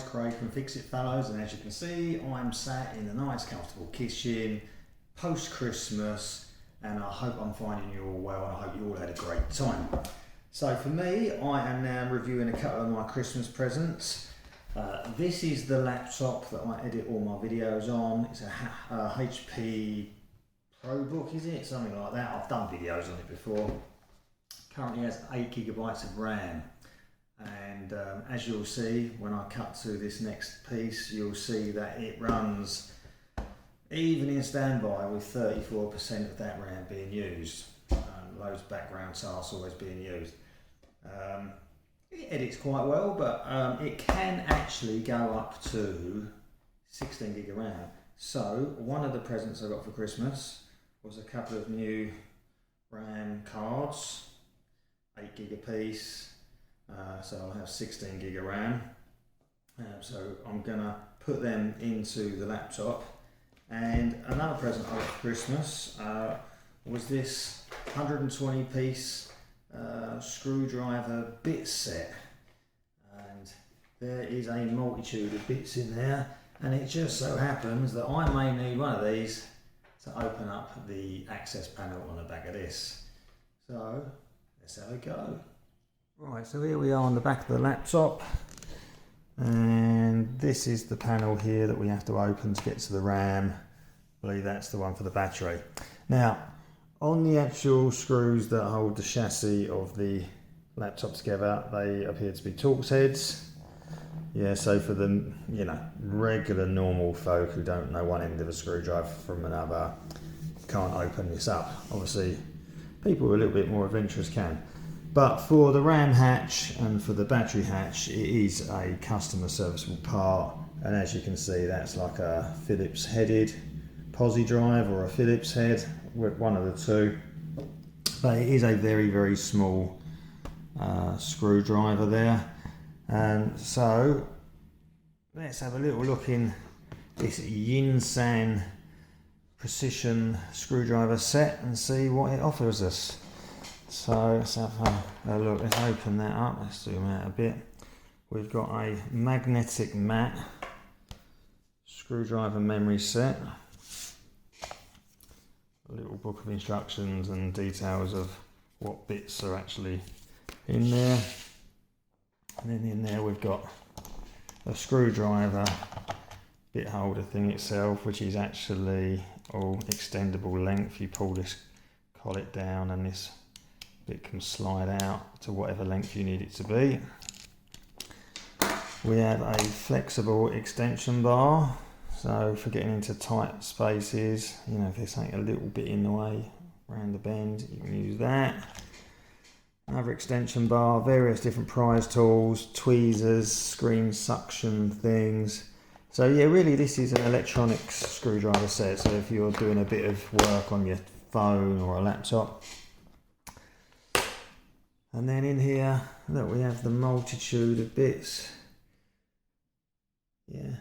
guys, Craig from fixitfallows, and as you can see I'm sat in a nice comfortable kitchen post Christmas, and I hope I'm finding you all well and I hope you all had a great time. So for me, I am now reviewing a couple of my Christmas presents. This is the laptop that I edit all my videos on. It's a HP ProBook, is it? Something like that. I've done videos on it before. Currently has 8 GB of RAM. And as you'll see when I cut to this next piece, you'll see that it runs even in standby with 34% of that RAM being used. Loads of background tasks always being used. It edits quite well, but it can actually go up to 16 gig of RAM. So one of the presents I got for Christmas was a couple of new RAM cards, 8 gig a piece. So I'll have 16 gig of RAM. So I'm gonna put them into the laptop. And another present I got for Christmas was this 120 piece screwdriver bit set. And there is a multitude of bits in there. And it just so happens that I may need one of these to open up the access panel on the back of this. So let's have a go. Right, so here we are on the back of the laptop, and this is the panel here that we have to open to get to the RAM. I believe that's the one for the battery. Now, on the actual screws that hold the chassis of the laptop together, they appear to be Torx heads. Yeah, so for the regular normal folk who don't know one end of a screwdriver from another, can't open this up. Obviously, people who are a little bit more adventurous can. But for the RAM hatch and for the battery hatch, it is a customer serviceable part. And as you can see, that's like a Phillips headed posi drive or a Phillips head, one of the two. But it is a very, very small screwdriver there. And so let's have a little look in this YINSAN precision screwdriver set and see what it offers us. So let's have a look, let's open that up, let's zoom out a bit. We've got a magnetic mat screwdriver memory set, a little book of instructions and details of what bits are actually in there. And then in there we've got a screwdriver bit holder thing itself, which is actually all extendable length. You pull this collet down and this it can slide out to whatever length you need it to be. We have a flexible extension bar, so for getting into tight spaces, if there's something a little bit in the way around the bend, you can use that. Another extension bar, various different prise tools, tweezers, screen suction things. So yeah, really this is an electronics screwdriver set, so if you're doing a bit of work on your phone or a laptop. And then in here, look, we have the multitude of bits. Yeah,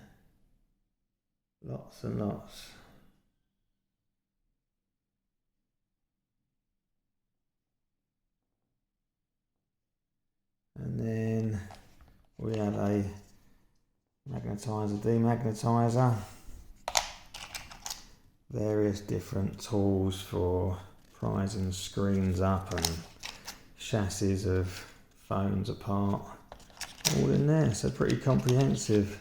lots and lots. And then we have a magnetizer, demagnetizer. Various different tools for prising screens up and chassis of phones apart, all in there, so pretty comprehensive.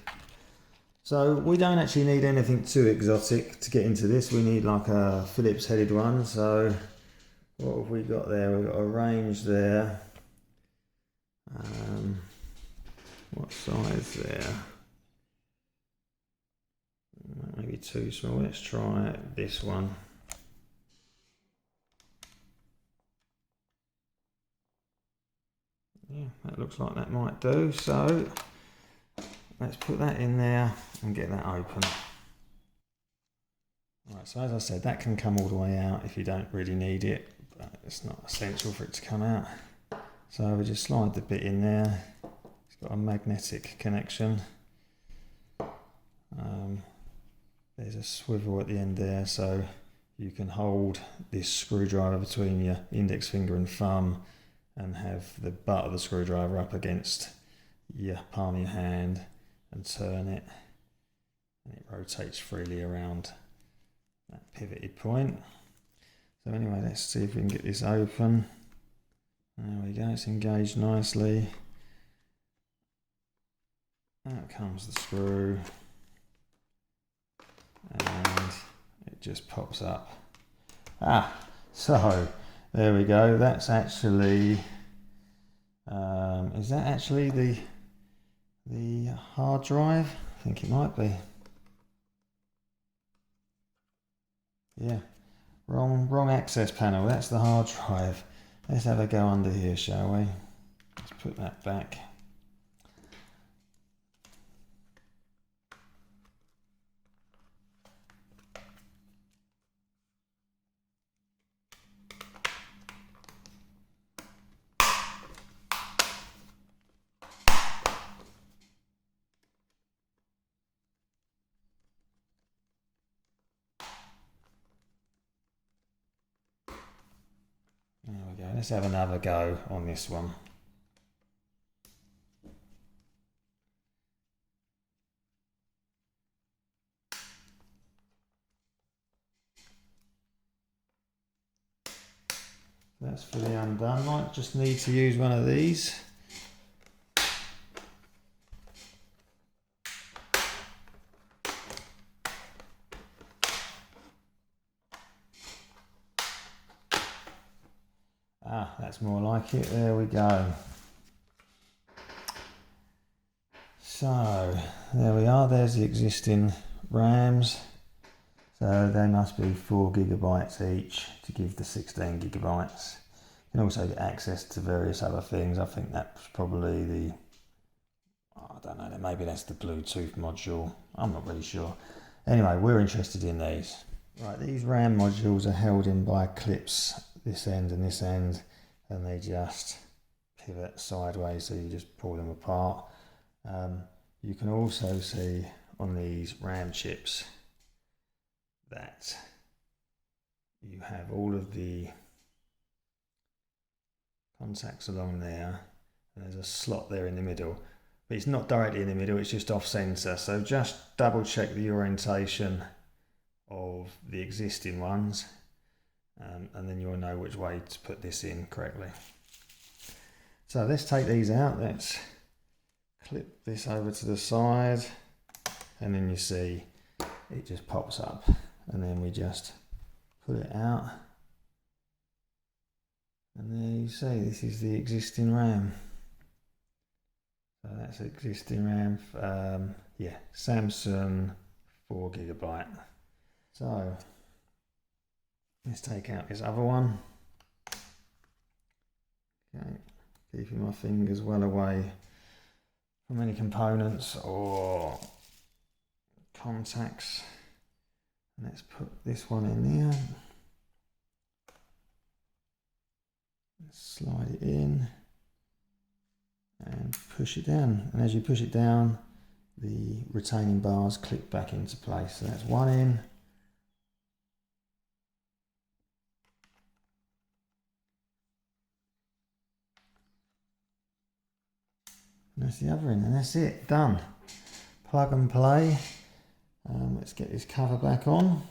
So we don't actually need anything too exotic to get into this. We need like a Phillips headed one. So what have we got there? We've got a range there. What size there? Maybe too small. Let's try this one. Yeah, that looks like that might do. So let's put that in there and get that open. Right, so as I said, that can come all the way out if you don't really need it, but it's not essential for it to come out. So we just slide the bit in there. It's got a magnetic connection. There's a swivel at the end there, so you can hold this screwdriver between your index finger and thumb and have the butt of the screwdriver up against your palm of your hand, and turn it, and it rotates freely around that pivoted point. So anyway, let's see if we can get this open. There we go, it's engaged nicely. Out comes the screw, and it just pops up. So there we go. That's actually, is that actually the hard drive? I think it might be. Yeah, wrong access panel. That's the hard drive. Let's have a go under here, shall we? Let's put that back. There we go. Let's have another go on this one. That's fully undone. Might just need to use one of these. That's more like it. There we go. So there we are. There's the existing RAMs. So they must be 4 gigabytes each to give the 16 gigabytes. You can also get access to various other things. I think that's probably the, I don't know, maybe that's the Bluetooth module. I'm not really sure. Anyway, we're interested in these. Right, these RAM modules are held in by clips, this end and this end, and they just pivot sideways, so you just pull them apart. You can also see on these RAM chips that you have all of the contacts along there, and there's a slot there in the middle, but it's not directly in the middle, it's just off center. So just double check the orientation of the existing ones, and then you'll know which way to put this in correctly. So let's take these out. Let's clip this over to the side, and then you see it just pops up, and then we just pull it out, and there you see this is the existing RAM. So that's existing RAM, yeah, Samsung 4 gigabyte. So let's take out this other one. Okay, keeping my fingers well away from any components or contacts. Let's put this one in there. Let's slide it in and push it down. And as you push it down, the retaining bars click back into place. So that's one in. And that's the other end, and that's it, done. Plug and play. Let's get this cover back on.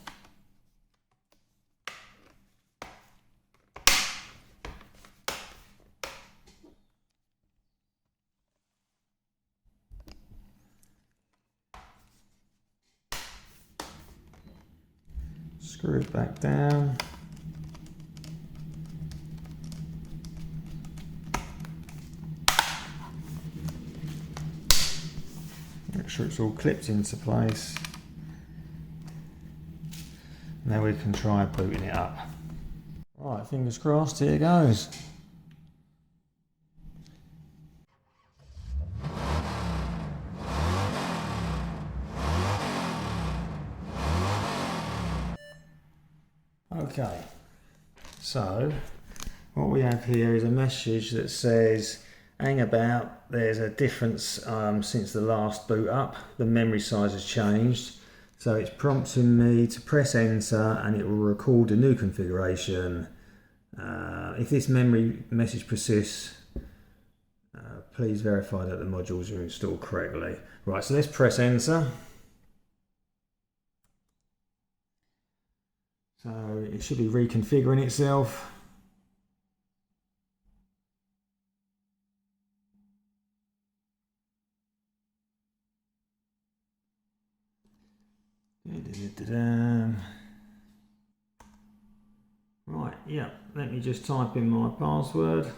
Screw it back down. Make sure it's all clipped into place. Now we can try booting it up. Right, fingers crossed, here goes. Okay, so what we have here is a message that says, hang about, there's a difference since the last boot up. The memory size has changed. So it's prompting me to press enter, and it will record a new configuration. If this memory message persists, Please verify that the modules are installed correctly. Right, so let's press enter. So it should be reconfiguring itself. Right, yeah, let me just type in my password.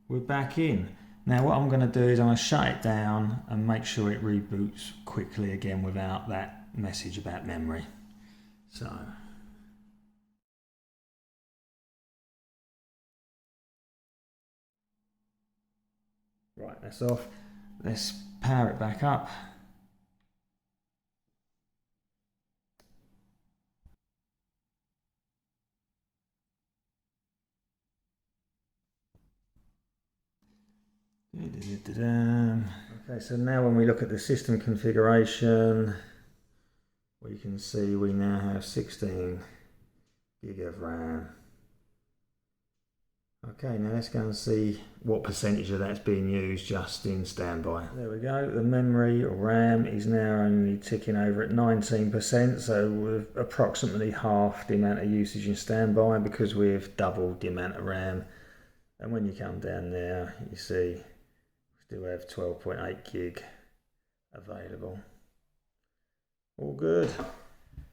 We're back in. Now what I'm going to do is I'm going to shut it down and make sure it reboots quickly again without that message about memory. So right, that's off. Let's power it back up. Okay, so now when we look at the system configuration, we can see we now have 16 gig of RAM. Okay, now let's go and see what percentage of that's being used just in standby. There we go, the memory or RAM is now only ticking over at 19%, so we're approximately half the amount of usage in standby because we've doubled the amount of RAM. And when you come down there, you see we still have 12.8 gig available. All good.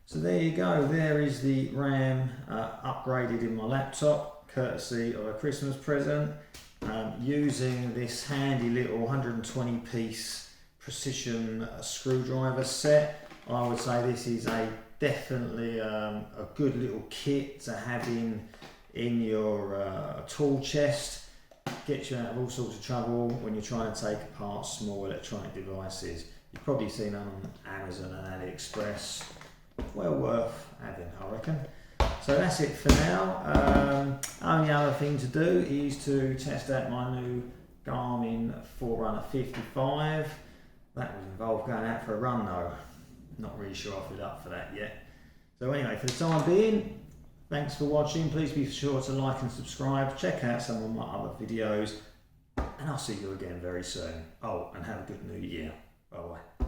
So there you go, there is the RAM upgraded in my laptop, courtesy of a Christmas present, using this handy little 120 piece precision screwdriver set. I would say this is definitely a good little kit to have in your tool chest. Gets you out of all sorts of trouble when you're trying to take apart small electronic devices. You've probably seen them on Amazon and AliExpress. Well worth having, I reckon. So that's it for now. Only other thing to do is to test out my new Garmin Forerunner 55. That would involve going out for a run though. Not really sure I feel up for that yet. So anyway, for the time being, thanks for watching. Please be sure to like and subscribe. Check out some of my other videos. And I'll see you again very soon. Oh, and have a good new year. Bye bye.